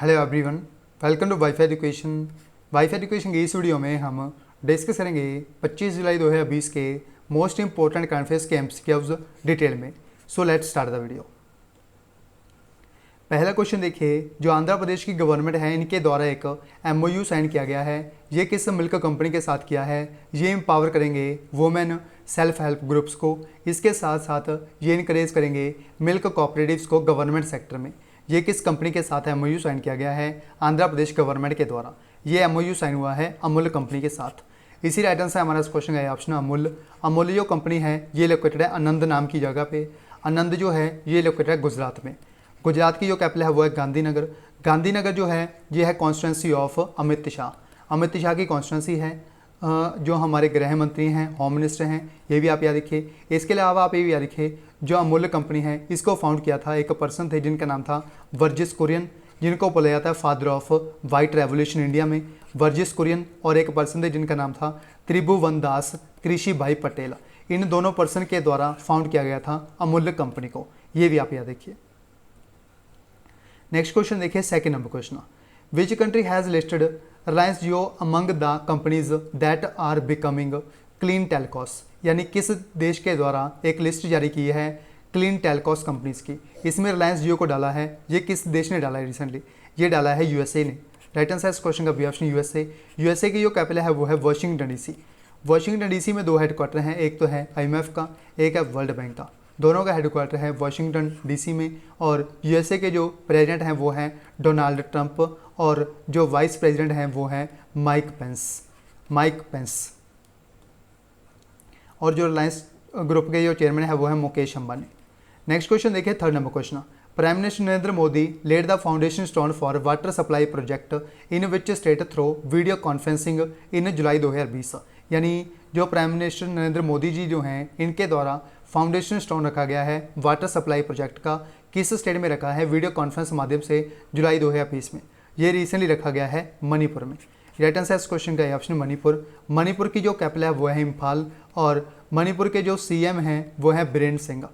Hello everyone, welcome to WiFi education. WiFi education की इस video में हम डिस्कस करेंगे 25 जुलाई 2020 के मोस्ट इंपॉर्टेंट करंट अफेयर्स के एमसीक्यूज डिटेल में। So let's start the video. पहला क्वेश्चन देखिए, जो आंध्र प्रदेश की गवर्नमेंट है इनके द्वारा एक एमओयू साइन किया गया है। ये किस मिल्क कंपनी के साथ किया है? ये एम्पावर करेंगे वुमेन सेल्फ हेल्प ग्रुप्स को। इसके साथ साथ ये इनकरेज करेंगे मिल्क कोऑपरेटिव्स को गवर्नमेंट सेक्टर में। ये किस कंपनी के साथ एमओयू साइन किया गया है? आंध्र प्रदेश गवर्नमेंट के द्वारा ये एमओयू साइन हुआ है अमूल कंपनी के साथ। इसी राइट आंसर हमारा क्वेश्चन का ऑप्शन अमूल। अमूल जो कंपनी है ये लोकेटेड है आनंद नाम की जगह पे। आनंद जो है ये लोकेटेड है गुजरात में। गुजरात की जो कैपिटल है वो है गांधीनगर। गांधीनगर जो है ये है कॉन्स्टिट्यूंसी ऑफ अमित शाह। अमित शाह की कॉन्स्टिट्यूंसी है। जो हमारे गृह मंत्री हैं, होम मिनिस्टर हैं, ये भी आप याद रखिए। इसके अलावा आप ये भी याद रखिए, जो अमूल्य कंपनी है इसको फाउंड किया था एक पर्सन थे जिनका नाम था वर्जिस कुरियन, जिनको बोला जाता है father of white revolution India में। वर्जिस कुरियन और एक पर्सन थे जिनका नाम था त्रिभुवन दास कृषि भाई पटेल। इन दोनों पर्सन के द्वारा फाउंड किया गया था अमूल्य कंपनी को। ये भी आप याद रखिए। नेक्स्ट क्वेश्चन देखिए, second number question. Which country has listed Reliance Jio among the companies that are becoming clean telcos? यानी किस देश के द्वारा एक लिस्ट जारी की है क्लीन टेलकॉस कंपनीज की? इसमें रिलायंस जियो को डाला है। ये किस देश ने डाला है रिसेंटली? ये डाला है यूएसए ने। राइट आंसर इस क्वेश्चन का बी ऑप्शन यूएसए। यूएसए की जो कैपिटल है वो है वाशिंगटन डीसी। वाशिंगटन डीसी में दो हेडक्वार्टर हैं, एक तो है आईएमएफ का, एक है वर्ल्ड बैंक का। दोनों का हेडक्वार्टर है वाशिंगटन डीसी में। और यूएसए के जो प्रेसिडेंट हैं वो हैं डोनाल्ड ट्रंप और जो वाइस प्रेसिडेंट हैं वो हैं माइक पेंस। और जो रिलायंस ग्रुप के जो चेयरमैन है वो है मुकेश अंबानी। नेक्स्ट क्वेश्चन देखिए, third number question. Prime minister Narendra Modi led the foundation stone for water supply project in which state through video conferencing in July 2020? यानी जो प्राइम मिनिस्टर नरेंद्र मोदी जी जो हैं इनके द्वारा फाउंडेशन स्टोन रखा गया है वाटर सप्लाई प्रोजेक्ट का, किस स्टेट में रखा है वीडियो कॉन्फ्रेंस माध्यम से जुलाई 2020 में? ये रिसेंटली रखा गया है मणिपुर में। राइट आंसर इस क्वेश्चन का ऑप्शन मणिपुर। मणिपुर की जो कैपिटल है वो है इम्फाल और मणिपुर के जो सीएम हैं वो हैं बीरेन सिंह।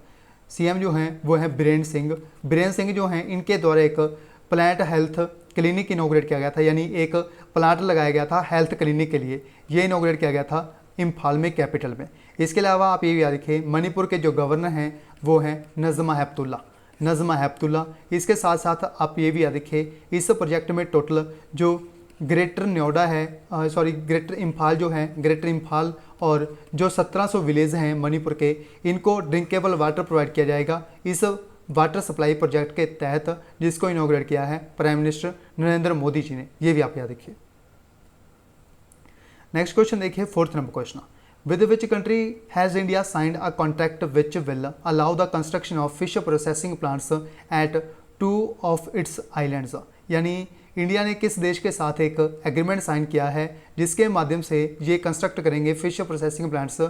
सीएम जो हैं वो हैं बीरेन सिंह। बीरेन सिंह जो हैं इनके द्वारा एक प्लांट हेल्थ क्लिनिक इनोग्रेट किया गया था, यानी एक प्लांट लगाया गया था हेल्थ क्लिनिक के लिए। ये इनोग्रेट किया गया था इम्फाल में, कैपिटल में। इसके अलावा आप ये भी याद रखिए, मणिपुर के जो गवर्नर हैं वो हैं नज़मा हेपतुल्ला। इसके साथ साथ आप ये भी याद रखिए, इस प्रोजेक्ट में टोटल जो ग्रेटर नोएडा है, ग्रेटर इम्फाल जो है, ग्रेटर इम्फाल और जो 1700 विलेज हैं मणिपुर के, इनको ड्रिंकेबल वाटर प्रोवाइड किया जाएगा इस वाटर सप्लाई प्रोजेक्ट के तहत, जिसको इनॉग्रेट किया है प्राइम मिनिस्टर नरेंद्र मोदी जी ने। ये भी आप याद रखिए। नेक्स्ट क्वेश्चन देखिए, fourth number question. With which country has India signed a contract which will allow the construction of fish processing plants eight 2 of its islands? यानी इंडिया ने किस देश के साथ एक एग्रीमेंट साइन किया है जिसके माध्यम से ये कंस्ट्रक्ट करेंगे फिश प्रोसेसिंग प्लांट्स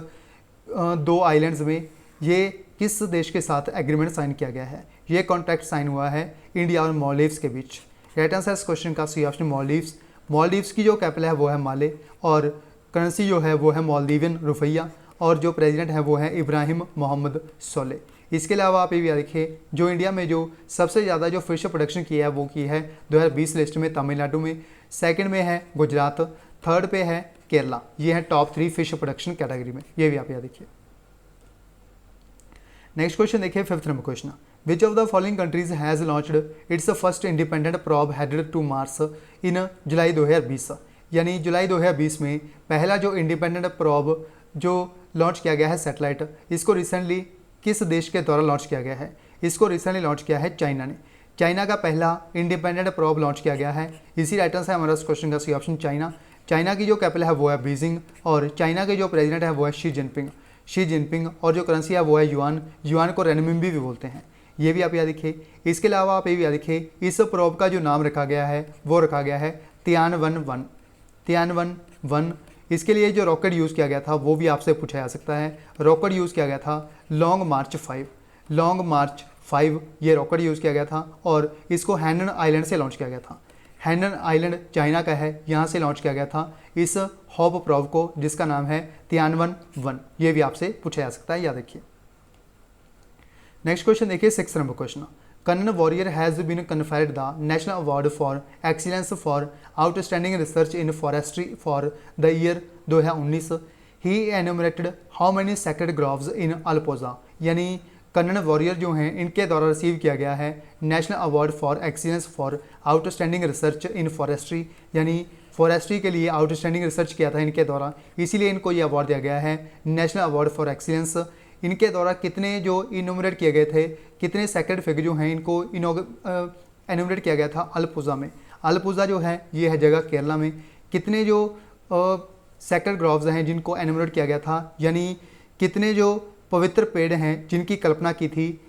2 आइलैंड्स में? ये किस देश के साथ एग्रीमेंट साइन किया गया है? ये कॉन्ट्रैक्ट साइन हुआ है इंडिया और मालदीव्स के बीच। राइट आंसर इस क्वेश्चन का सी ऑप्शन मालदीव्स। मालदीव्स की जो कैपिटल है वो है माले और करेंसी जो है वो है मालदीवियन रुपया और जो प्रेसिडेंट है वो है इब्राहिम मोहम्मद सोले। इसके अलावा आप ये भी याद रखिए, जो इंडिया में जो सबसे ज़्यादा जो फिश प्रोडक्शन की है वो की है 2020 लिस्ट में तमिलनाडु में, सेकंड में है गुजरात, थर्ड पे है केरला। ये है टॉप 3 फिश प्रोडक्शन कैटेगरी में। ये भी आप याद रखिए। नेक्स्ट क्वेश्चन देखिए, fifth number question. Which of the following countries has launched its first independent probe headed to Mars in July 2020? यानी जुलाई 2020 में पहला जो इंडिपेंडेंट प्रॉब जो लॉन्च किया गया है सैटेलाइट, इसको रिसेंटली किस देश के द्वारा लॉन्च किया गया है? इसको रिसेंटली लॉन्च किया है चाइना ने। चाइना का पहला इंडिपेंडेंट प्रॉब लॉन्च किया गया है। इसी राइट आंसर है हमारा क्वेश्चन का सी ऑप्शन चाइना। चाइना की जो कैपिटल है वो है बीजिंग और चाइना के जो प्रेसिडेंट है वो है शी जिनपिंग और जो करेंसी है वो है युआन को रेनमिनबी भी बोलते हैं। ये भी आप याद रखिए। इसके अलावा आप ये भी याद रखिए, इस प्रॉब का जो नाम रखा गया है वो रखा गया है तियानवन। इसके लिए जो रॉकेट यूज़ किया गया था वो भी आपसे पूछा जा सकता है। रॉकेट यूज़ किया गया था लॉन्ग मार्च 5 ये रॉकेट यूज़ किया गया था और इसको हैनन आइलैंड से लॉन्च किया गया था। हैनन आइलैंड चाइना का है, यहाँ से लॉन्च किया गया था इस हॉप प्रॉब को, जिसका नाम है तियानवन। ये भी आपसे पूछा जा सकता है, याद रखिए। नेक्स्ट क्वेश्चन देखिए, 6th number question. Kannan Warrier has been conferred the national award for excellence for outstanding research in forestry for the year 2019। He enumerated how many sacred groves in Alappuzha, यानी कन्नन वॉरियर जो हैं इनके द्वारा रिसीव किया गया है national award for excellence for outstanding research in forestry, यानी forestry के लिए आउटस्टैंडिंग रिसर्च किया था इनके द्वारा, इसीलिए इनको ये अवार्ड दिया गया है नेशनल अवार्ड फॉर एक्सीलेंस। इनके द्वारा कितने जो इनोमिनेट किए गए थे, कितने सेक्रेड फिग जो हैं इनको एनुमरेट किया गया था अल्पुजा में। अल्पुजा जो है ये है जगह केरला में। कितने जो सेक्रेड ग्रोव्स हैं जिनको एनुमरेट किया गया था, यानी कितने जो पवित्र पेड़ हैं जिनकी कल्पना की थी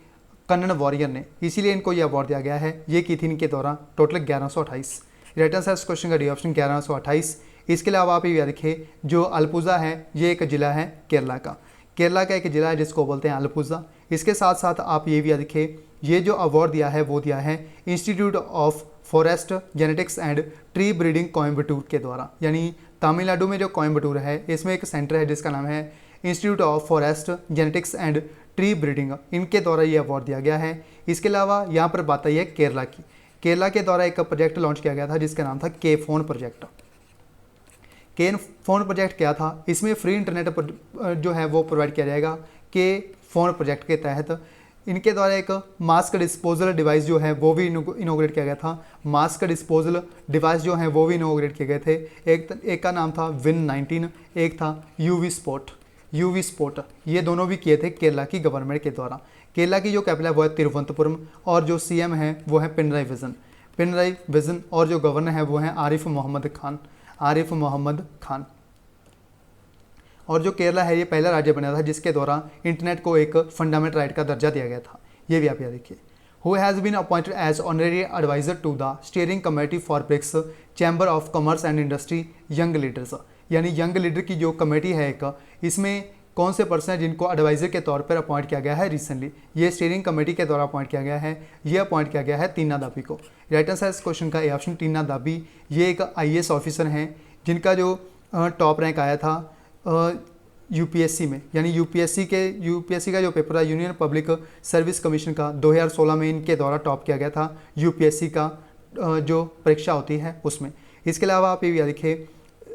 कन्नन वॉरियर ने, इसीलिए इनको ये अवार्ड दिया गया है। ये की थी इनके द्वारा टोटल 1128। राइट आंसर इस क्वेश्चन का डी ऑप्शन 1128। इसके अलावा आप ये याद रखिए जो अल्पुजा है ये एक ज़िला है केरला का एक ज़िला है जिसको बोलते हैं अल्पुजा। इसके साथ साथ आप ये भी याद रखिए ये जो अवार्ड दिया है वो दिया है institute of forest genetics and tree breeding Coimbatore के द्वारा, यानी तमिलनाडु में जो कोयम्बटूर है इसमें एक सेंटर है जिसका नाम है institute of forest genetics and tree breeding, इनके द्वारा ये अवार्ड दिया गया है। इसके अलावा यहाँ पर बात आई है केरला की। केरला के द्वारा एक प्रोजेक्ट लॉन्च किया गया था जिसका नाम था के फोन प्रोजेक्ट। के फोन प्रोजेक्ट क्या था, इसमें फ्री इंटरनेट जो है वो प्रोवाइड किया जाएगा के फोन प्रोजेक्ट के तहत। इनके द्वारा एक मास्क डिस्पोजल डिवाइस जो है वो भी इनोग्रेट किया गया था। मास्क डिस्पोजल डिवाइस जो है वो भी इनोग्रेट किए गए थे। एक का नाम था विन 19, एक था यूवी स्पोर्ट। ये दोनों भी किए थे केरला की गवर्नमेंट के द्वारा। केरला की जो कैपिटल है वो है तिरुवनंतपुरम और जो सीएम है वो है पिनराई विजन और जो गवर्नर है वो है आरिफ मोहम्मद खान। और जो केरला है ये पहला राज्य बना था जिसके द्वारा इंटरनेट को एक फंडामेंटल राइट का दर्जा दिया गया था। ये भी आप याद रखिए। Who has been appointed as honorary adviser to the steering committee for BRICS chamber of commerce and industry young leaders, यानी यंग लीडर की जो कमेटी है एक, इसमें कौन से पर्सन है जिनको एडवाइजर के तौर पर अपॉइंट किया गया है रिसेंटली। ये स्टीयरिंग कमेटी के द्वारा अपॉइंट किया गया है। ये अपॉइंट किया गया है टीना दाबी को। राइट आंसर इस क्वेश्चन का ए ऑप्शन टीना दाबी। ये एक IAS ऑफिसर हैं जिनका जो टॉप रैंक आया था यूपीएससी में, यानी यूपीएससी का जो पेपर था यूनियन पब्लिक सर्विस कमीशन का 2016 में इनके द्वारा टॉप किया गया था यूपीएससी का जो परीक्षा होती है उसमें। इसके अलावा आप ये भी याद रखिए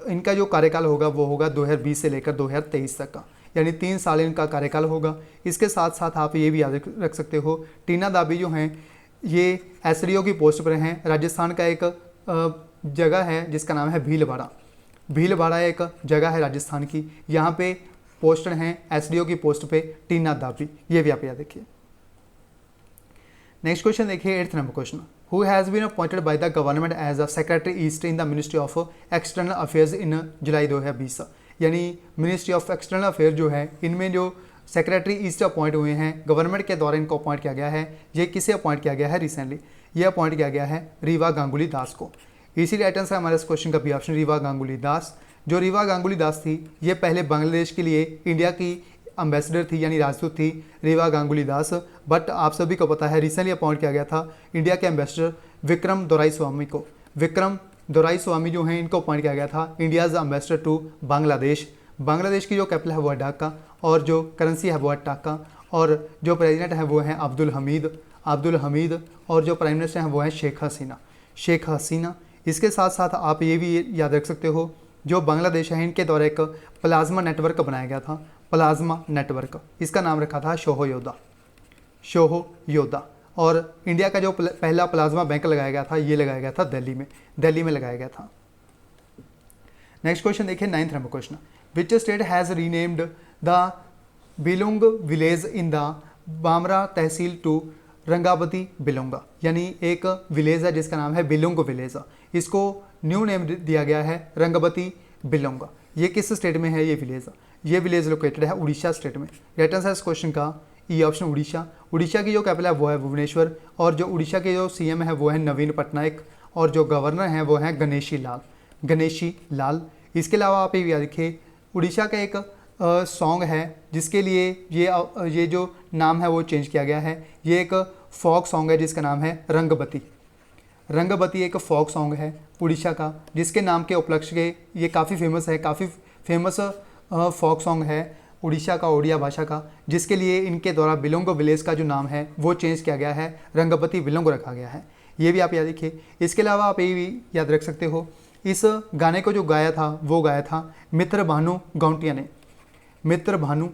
इनका जो कार्यकाल होगा वो होगा 2020 से लेकर 2023 तक का, यानी 3 साल इनका कार्यकाल होगा। इसके साथ साथ आप ये भी याद रख सकते हो टीना दाबी जो हैं ये SDO की पोस्ट पर हैं। राजस्थान का एक जगह है जिसका नाम है भीलवाड़ा एक जगह है राजस्थान की, यहाँ पे पोस्टर हैं SDO की पोस्ट पे टीना दाबी। ये भी आप याद रखिए। नेक्स्ट क्वेश्चन देखिए 8th number question. Who has been appointed by the government as a secretary east in the ministry of external affairs in July 2020, यानी मिनिस्ट्री ऑफ एक्सटर्नल अफेयर जो है इनमें जो सेक्रेटरी ईस्ट अपॉइंट हुए हैं government के द्वारा इनको अपॉइंट किया गया है। ये किसे अपॉइंट किया गया है रिसेंटली, ये अपॉइंट किया गया है रीवा गांगुली दास को। इसी राइट आंसर हमारे इस क्वेश्चन का भी ऑप्शन रीवा गांगुली दास। जो रीवा गांगुली दास थी ये पहले बांग्लादेश के लिए इंडिया की एम्बेसडर थी, यानी राजदूत थी रीवा गांगुली दास। बट आप सभी को पता है रिसेंटली अपॉइंट किया गया था इंडिया के एम्बेसडर विक्रम दोराईस्वामी को। विक्रम दोराईस्वामी जो हैं इनको अपॉइंट किया गया था India's ambassador to Bangladesh. Bangladesh की जो कैपिटल है वो है ढाका और जो करेंसी है वो है टाका और जो प्रेसिडेंट है वो है अब्दुल हमीद और जो प्राइम मिनिस्टर हैं वो है शेख हसीना। इसके साथ साथ आप ये भी याद रख सकते हो जो बांग्लादेश है इनके द्वारा एक प्लाज्मा नेटवर्क बनाया गया था। प्लाज्मा नेटवर्क, इसका नाम रखा था शोहो योद्धा। और इंडिया का जो पहला प्लाज्मा बैंक लगाया गया था ये लगाया गया था दिल्ली में लगाया गया था। नेक्स्ट क्वेश्चन देखिए 9th number question. Which state has renamed the Bilong village in the Bamra tehsil to Rangavati Bilonga, यानी एक विलेज है जिसका नाम है बिलोंग विलेज, इसको न्यू नेम दिया गया है रंगबती बिलोंगा। ये किस स्टेट में है ये विलेज लोकेटेड है उड़ीसा स्टेट में। राइट आंसर इस क्वेश्चन का ई ऑप्शन उड़ीसा की जो कैपिटल है वो है भुवनेश्वर और जो उड़ीसा के जो सीएम है वो है नवीन पटनायक और जो गवर्नर हैं वो हैं गणेशी लाल। इसके अलावा आप ये याद रखिए उड़ीसा का एक सॉन्ग है जिसके लिए ये जो नाम है वो चेंज किया गया है। ये एक फोक सॉन्ग है जिसका नाम है रंगबती एक फोक सॉन्ग है उड़ीसा का जिसके नाम के उपलक्ष्य के ये काफ़ी फेमस फोक सॉन्ग है उड़ीसा का, ओडिया भाषा का, जिसके लिए इनके द्वारा बिलोंग विलेज का जो नाम है वो चेंज किया गया है, रंगपति बिलोंग रखा गया है। ये भी आप याद रखिए। इसके अलावा आप ये भी याद रख सकते हो, इस गाने को जो गाया था वो गाया था मित्र भानु गौंटिया ने। मित्र भानु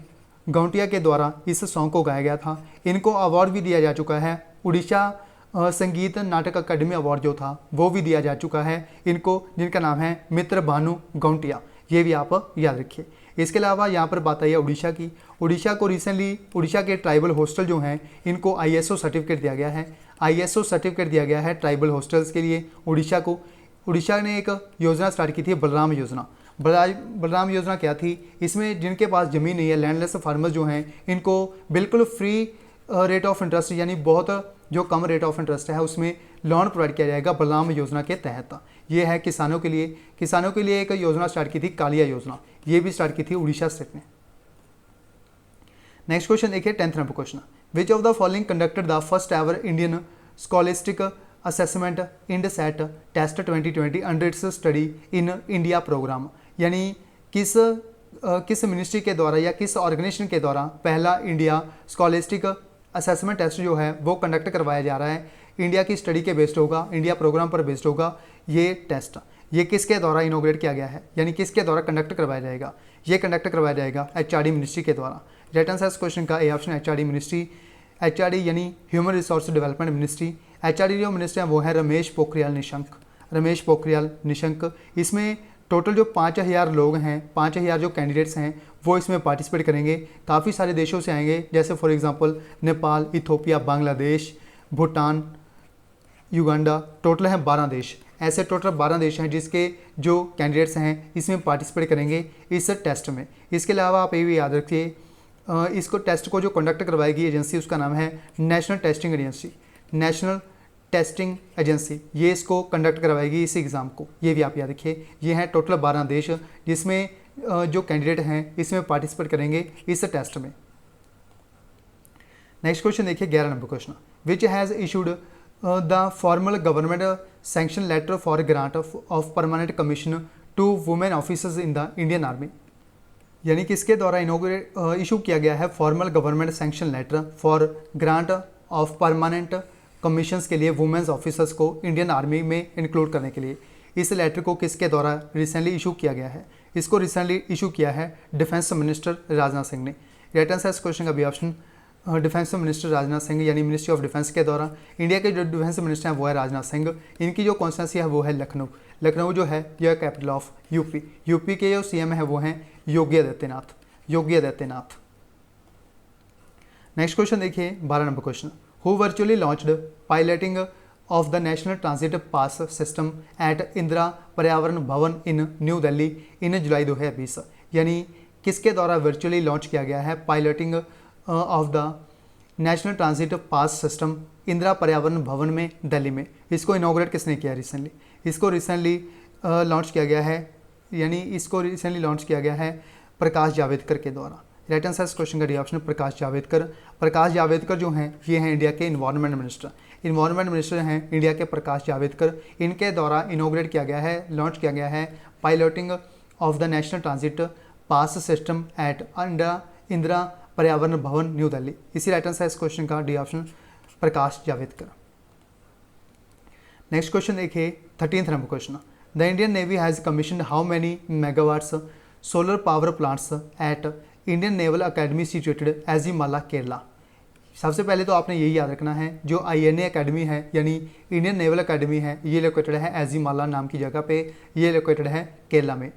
गौंटिया के द्वारा इस सॉन्ग को गाया गया था। इनको अवार्ड भी दिया जा चुका है, उड़ीसा संगीत नाटक अकादमी अवार्ड जो था वो भी दिया जा चुका है इनको, जिनका नाम है मित्र भानु गौंटिया। ये भी आप याद रखिए। इसके अलावा यहाँ पर बात आई है उड़ीसा की। उड़ीसा को रिसेंटली उड़ीसा के ट्राइबल हॉस्टल जो हैं इनको ISO सर्टिफिकेट दिया गया है। ISO सर्टिफिकेट दिया गया है ट्राइबल हॉस्टल्स के लिए उड़ीसा को। उड़ीसा ने एक योजना स्टार्ट की थी, बलराम योजना। बलराम योजना क्या थी? इसमें जिनके पास ज़मीन नहीं है, लैंडलेस फार्मर्स जो हैं, इनको बिल्कुल फ्री रेट ऑफ इंटरेस्ट, यानी बहुत जो कम रेट ऑफ इंटरेस्ट है उसमें लोन प्रोवाइड किया जाएगा बलराम योजना के तहत। ये है किसानों के लिए। किसानों के लिए एक योजना स्टार्ट की थी, कालिया योजना। ये भी स्टार्ट की थी उड़ीसा स्टेट ने। नेक्स्ट क्वेश्चन देखिए, 10th number question. Which of the following conducted the first ever Indian scholastic assessment IndSAT test 2020 under its study in India programme? यानी किस मिनिस्ट्री के द्वारा या किस ऑर्गेनाइजेशन के द्वारा पहला इंडिया स्कॉलिस्टिक असेसमेंट टेस्ट जो है वो कंडक्ट करवाया जा रहा है। इंडिया की स्टडी के बेस्ड होगा, इंडिया प्रोग्राम पर बेस्ड होगा ये टेस्ट। ये किसके द्वारा इनोग्रेट किया गया है, यानी किसके द्वारा कंडक्ट करवाया जाएगा? ये कंडक्ट करवाया जाएगा HRD मिनिस्ट्री के द्वारा। राइट आंसर इस क्वेश्चन का A option, HRD ministry. HRD यानी human resource development ministry. HRD जो मिनिस्टर हैं वो है रमेश पोखरियाल निशंक। रमेश पोखरियाल निशंक। इसमें टोटल जो 5000 लोग हैं, 5000 जो कैंडिडेट्स हैं वो इसमें पार्टिसिपेट करेंगे। काफ़ी सारे देशों से आएंगे, जैसे for example Nepal, Ethiopia, Bangladesh, Bhutan, Uganda. Total हैं 12 देश। ऐसे टोटल 12 देश हैं जिसके जो कैंडिडेट्स हैं इसमें पार्टिसिपेट करेंगे इस टेस्ट में। इसके अलावा आप ये भी याद रखिए, इसको टेस्ट को जो कंडक्ट करवाएगी एजेंसी, उसका नाम है national testing agency. National testing agency ये इसको कंडक्ट करवाएगी इस एग्ज़ाम को। ये भी आप याद रखिए। ये हैं टोटल 12 देश जिसमें जो कैंडिडेट हैं इसमें पार्टिसिपेट करेंगे इस टेस्ट में। नेक्स्ट क्वेश्चन देखिए, 11 number question. Which has issued the formal government sanction letter for grant of permanent commission to women officers in the Indian army? यानी किसके द्वारा इशू किया गया है formal government sanction letter for grant of permanent commissions के लिए women's officers को Indian army में इंक्लूड करने के लिए? इस लेटर को किसके द्वारा रिसेंटली इशू किया गया है? इसको रिसेंटली इशू किया है डिफेंस मिनिस्टर राजनाथ सिंह ने। राइट आंसर इस क्वेश्चन का B option, defence minister Rajnath Singh, यानी मिनिस्ट्री ऑफ डिफेंस के द्वारा। इंडिया के जो डिफेंस मिनिस्टर हैं वो है राजनाथ सिंह। इनकी जो कॉन्स्टिट्यूंसी है वो है लखनऊ। लखनऊ जो है यह कैपिटल ऑफ यूपी। यूपी के जो CM है वो हैं योगी आदित्यनाथ। योगी आदित्यनाथ। नेक्स्ट क्वेश्चन देखिए, 12 number question. Who virtually launched piloting of the national transit pass system at Indira Paryavaran भवन इन न्यू दिल्ली इन जुलाई 2020? यानी किसके द्वारा वर्चुअली लॉन्च किया गया है piloting of the national transit pass system Indira Paryavaran भवन में दिल्ली में? इसको इनॉग्रेट किसने किया रिसेंटली? इसको रिसेंटली लॉन्च किया गया है, यानी इसको रिसेंटली लॉन्च किया गया है प्रकाश जावड़ेकर के द्वारा। राइट आंसर इस क्वेश्चन का डी ऑप्शन प्रकाश जावड़ेकर। प्रकाश जावड़ेकर जो हैं ये हैं इंडिया के इन्वायरमेंट मिनिस्टर। इन्वायरमेंट मिनिस्टर हैं इंडिया के प्रकाश जावड़ेकर। इनके द्वारा इनॉग्रेट किया गया है, लॉन्च किया गया है piloting of the national transit pass system at Indira Paryavaran Bhawan new Delhi. इसी राइट आंसर इस क्वेश्चन का D option Prakash Javadekar. Next question देखिए, 13th number question. The Indian navy has commissioned how many megawatts solar power plants at Indian naval academy situated Ezhimala Kerala? सबसे पहले तो आपने यही याद रखना है, जो INA अकेडमी है यानी इंडियन नेवल अकेडमी है ये लोकेटेड है एजीमाला नाम की जगह पे। ये लोकेटेड है केरला में।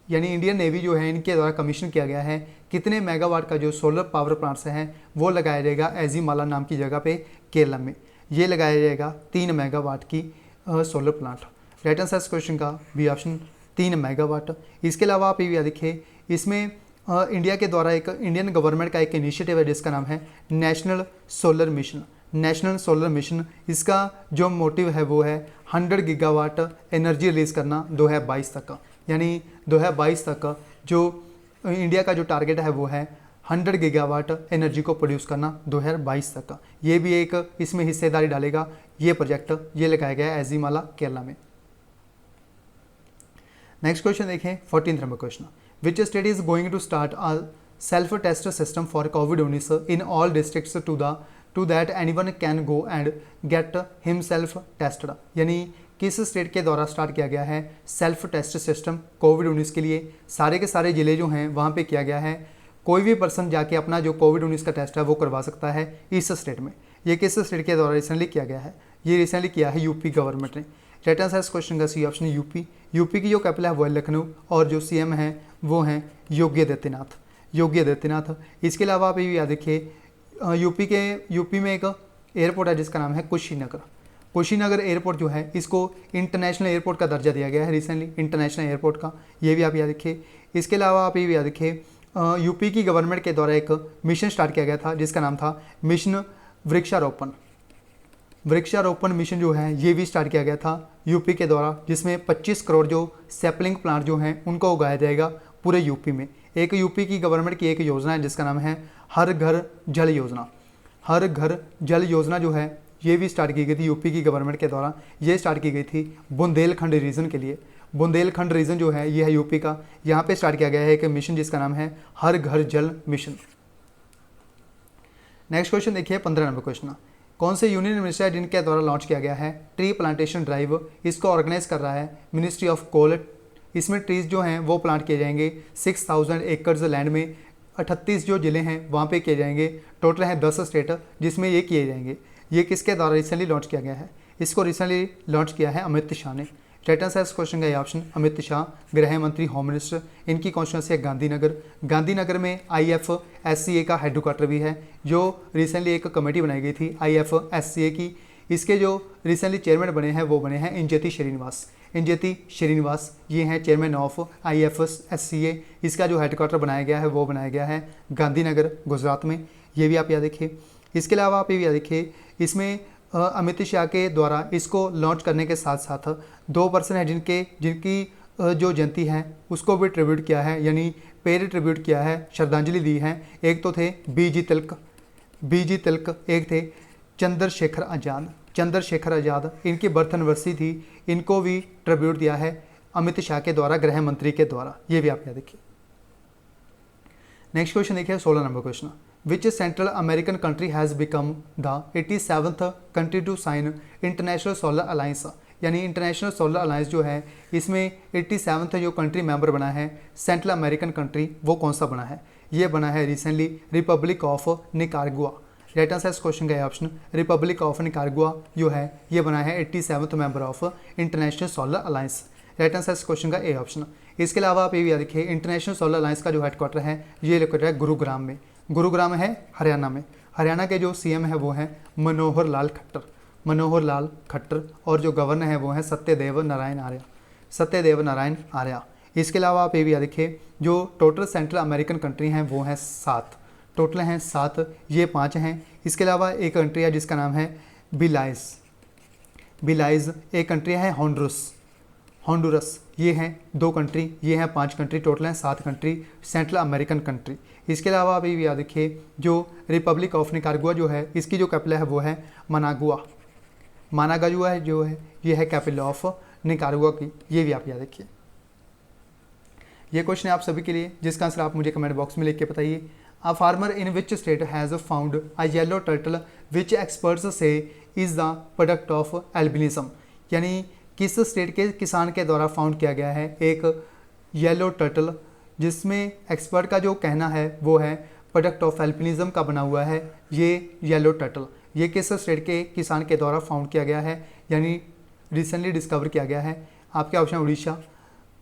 यानी इंडियन नेवी जो है इनके द्वारा कमीशन किया गया है कितने मेगावाट का जो सोलर पावर प्लांट्स हैं वो लगाया जाएगा एजीमाला नाम की जगह पे केरला में। ये लगाया जाएगा 3 मेगावाट की सोलर प्लांट। राइट आंसर इस क्वेश्चन का बी ऑप्शन 3 मेगावाट। इसके अलावा आप ये भी देखिए, इसमें इंडिया के द्वारा एक इंडियन गवर्नमेंट का एक इनिशिएटिव है जिसका नाम है national solar mission. National solar mission, इसका जो मोटिव है वो है 100 गीगावाट एनर्जी रिलीज़ करना 2022 तक। यानी 2022 तक जो इंडिया का जो टारगेट है वो है 100 गीगावाट एनर्जी को प्रोड्यूस करना 2022 तक। ये भी एक इसमें हिस्सेदारी डालेगा ये प्रोजेक्ट। ये लगाया गया है एजीमाला केरला में। नेक्स्ट क्वेश्चन देखें, 14th number question. Which state is going to start a self test system for कोविड-19 in all districts to that anyone can go and get himself tested. यानी किस स्टेट के द्वारा स्टार्ट किया गया है सेल्फ टेस्ट सिस्टम कोविड-19 के लिए, सारे के सारे ज़िले जो हैं वहाँ पे किया गया है, कोई भी पर्सन जाके अपना जो कोविड-19 का टेस्ट है वो करवा सकता है इस स्टेट में। ये किस स्टेट के द्वारा रिसेंटली किया गया है? ये रिसेंटली किया है यूपी गवर्नमेंट ने। राइट आंसर इस क्वेश्चन का सी ऑप्शन यूपी। यूपी की जो कैपिटल है वो है लखनऊ और जो सीएम है वो हैं योगी आदित्यनाथ। इसके अलावा आप ये याद रखिए यूपी में एक एयरपोर्ट है जिसका नाम है कुशीनगर एयरपोर्ट जो है इसको इंटरनेशनल एयरपोर्ट का दर्जा दिया गया है रिसेंटली, इंटरनेशनल एयरपोर्ट का, ये भी आप याद रखिए। इसके अलावा आप ये भी याद रखिए यूपी की गवर्नमेंट के द्वारा एक मिशन स्टार्ट किया गया था जिसका नाम था मिशन वृक्षारोपण मिशन जो है ये भी स्टार्ट किया गया था यूपी के द्वारा, जिसमें 25 करोड़ जो सैपलिंग प्लांट जो हैं उनको उगाया जाएगा पूरे यूपी में। एक यूपी की गवर्नमेंट की एक योजना है जिसका नाम है हर घर जल योजना जो है ये भी स्टार्ट की गई थी यूपी की गवर्नमेंट के द्वारा। ये स्टार्ट की गई थी बुंदेलखंड रीजन के लिए। बुंदेलखंड रीजन जो है ये है यूपी का, यहाँ पे स्टार्ट किया गया है एक मिशन जिसका नाम है हर घर जल मिशन। नेक्स्ट क्वेश्चन देखिए 15 नंबर क्वेश्चन। कौन से यूनियन मिनिस्टर है जिनके द्वारा लॉन्च किया गया है ट्री प्लांटेशन ड्राइव? इसको ऑर्गेनाइज कर रहा है मिनिस्ट्री ऑफ कोल। इसमें ट्रीज जो हैं वो प्लांट किए जाएंगे 6000 एकड़ लैंड में, 38 जो जिले हैं वहाँ पे किए जाएंगे। टोटल हैं 10 स्टेट जिसमें ये किए जाएंगे। ये किसके द्वारा रिसेंटली लॉन्च किया गया है? इसको रिसेंटली लॉन्च किया है अमित शाह ने। राइट आंसर इस क्वेश्चन का ये ऑप्शन अमित शाह, गृह मंत्री, होम मिनिस्टर। इनकी कॉन्स्टिट्यूंसी है गांधीनगर में IFSCA का हेडक्वार्टर भी है, जो रिसेंटली एक कमेटी बनाई गई थी IFSCA की। इसके जो रिसेंटली चेयरमैन बने हैं वो बने हैं इंजेति श्रीनिवास, ये हैं चेयरमैन ऑफ IFSCA। इसका जो हेडक्वार्टर बनाया गया है वो बनाया गया है गांधीनगर गुजरात में, ये भी आप याद रखिए। इसके अलावा आप ये भी याद रखिए इसमें अमित शाह के द्वारा इसको लॉन्च करने के साथ साथ 2 पर्सन हैं जिनकी जो जयंती है उसको भी ट्रिब्यूट किया है, यानी पेड ट्रिब्यूट किया है, श्रद्धांजलि दी है। एक तो थे बीजी तिलक, एक थे चंद्रशेखर आज़ाद, इनकी बर्थ एनिवर्सरी थी, इनको भी ट्रिब्यूट दिया है अमित शाह के द्वारा, गृह मंत्री के द्वारा। ये भी आप याद रखिए। नेक्स्ट क्वेश्चन देखिए 16 number question. Which Central American country has become the 87th country to sign International Solar Alliance? यानी इंटरनेशनल सोलर अलायंस जो है इसमें 87th जो कंट्री मेंबर बना है सेंट्रल अमेरिकन कंट्री, वो कौन सा बना है? ये बना है recently Republic of Nicaragua. Right answer इस क्वेश्चन का ऑप्शन रिपब्लिक ऑफ निकारागुआ जो है ये बना है 87th member of international solar alliance. Right answer इस क्वेश्चन का ए ऑप्शन। इसके अलावा आप ये भी याद रखिए इंटरनेशनल सोलर अलायंस का जो हेडक्वार्टर है ये लोकेटेड है गुरुग्राम है हरियाणा में। हरियाणा के जो CM है वो हैं मनोहर लाल खट्टर और जो गवर्नर है वो हैं सत्यदेव नारायण आर्या। इसके अलावा आप ये भी याद रखिए जो टोटल सेंट्रल अमेरिकन कंट्री हैं वो हैं 7, टोटल हैं 7, ये 5 हैं। इसके अलावा एक कंट्री है जिसका नाम है बिलाइज, एक कंट्री है होंडुरस, ये हैं 2 कंट्री, ये हैं 5 कंट्री, टोटल हैं 7 कंट्री सेंट्रल अमेरिकन कंट्री। इसके अलावा आप ये भी याद रखिए जो रिपब्लिक ऑफ निकारागुआ जो है इसकी जो कैपिटल है वो है मानागा जो है ये है कैपिटल ऑफ निकारागुआ की, ये भी आप याद रखिए। ये क्वेश्चन है आप सभी के लिए जिसका आंसर आप मुझे कमेंट बॉक्स में लिख के बताइए। A farmer in which state has found a yellow turtle which experts से is the product of albinism? यानी किस स्टेट के किसान के द्वारा फाउंड किया गया है एक येलो टर्टल जिसमें एक्सपर्ट का जो कहना है वो है प्रोडक्ट ऑफ एल्बिनिज्म का बना हुआ है ये येलो टर्टल। ये किस स्टेट के किसान के द्वारा फाउंड किया गया है, यानी रिसेंटली डिस्कवर किया गया है? आपके ऑप्शन उड़ीसा,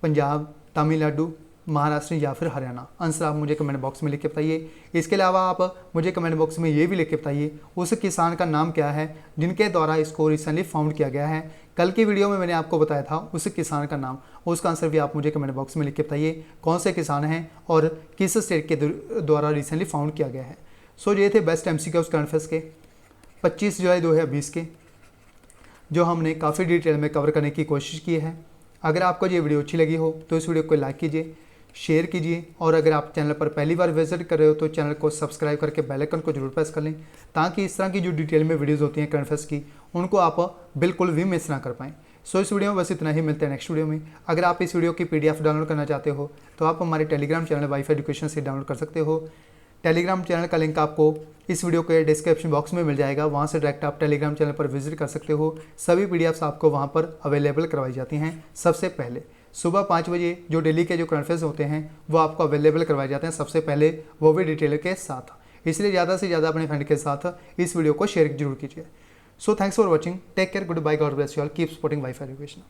पंजाब, तमिलनाडु, महाराष्ट्र या फिर हरियाणा। आंसर आप मुझे कमेंट बॉक्स में लिख के बताइए। इसके अलावा आप मुझे कमेंट बॉक्स में ये भी लिख के बताइए उस किसान का नाम क्या है जिनके द्वारा इसको रिसेंटली फाउंड किया गया है। कल की वीडियो में मैंने आपको बताया था उस किसान का नाम, उसका आंसर भी आप मुझे कमेंट बॉक्स में लिख के बताइए कौन से किसान हैं और किस स्टेट के द्वारा रिसेंटली फाउंड किया गया है। सो ये थे बेस्ट MCQs करंट अफेयर्स के 25 जुलाई 2020 के, जो हमने काफ़ी डिटेल में कवर करने की कोशिश की है। अगर आपको ये वीडियो अच्छी लगी हो तो इस वीडियो को लाइक कीजिए, शेयर कीजिए और अगर आप चैनल पर पहली बार विजिट कर रहे हो तो चैनल को सब्सक्राइब करके बेल आइकन को जरूर प्रेस कर लें ताकि इस तरह की जो डिटेल में वीडियोस होती हैं करंट अफेयर्स की उनको आप बिल्कुल भी मिस ना कर पाएँ। सो इस वीडियो में बस इतना ही, मिलते हैं नेक्स्ट वीडियो में। अगर आप इस वीडियो की PDF डाउनलोड करना चाहते हो तो आप हमारे टेलीग्राम चैनल वाईफाई एजुकेशन से डाउनलोड कर सकते हो। टेलीग्राम चैनल का लिंक आपको इस वीडियो के डिस्क्रिप्शन बॉक्स में मिल जाएगा, वहाँ से डायरेक्ट आप टेलीग्राम चैनल पर विजिट कर सकते हो। सभी PDFs आपको वहाँ पर अवेलेबल करवाई जाती हैं। सबसे पहले सुबह 5 बजे जो डेली के जो करंट अफेयर्स होते हैं वो आपको अवेलेबल करवाए जाते हैं सबसे पहले, वो भी डिटेल के साथ। इसलिए ज़्यादा से ज़्यादा अपने फ्रेंड के साथ इस वीडियो को शेयर जरूर कीजिए। So thanks for watching, take care, good bye, God bless you all, keep supporting wifi education.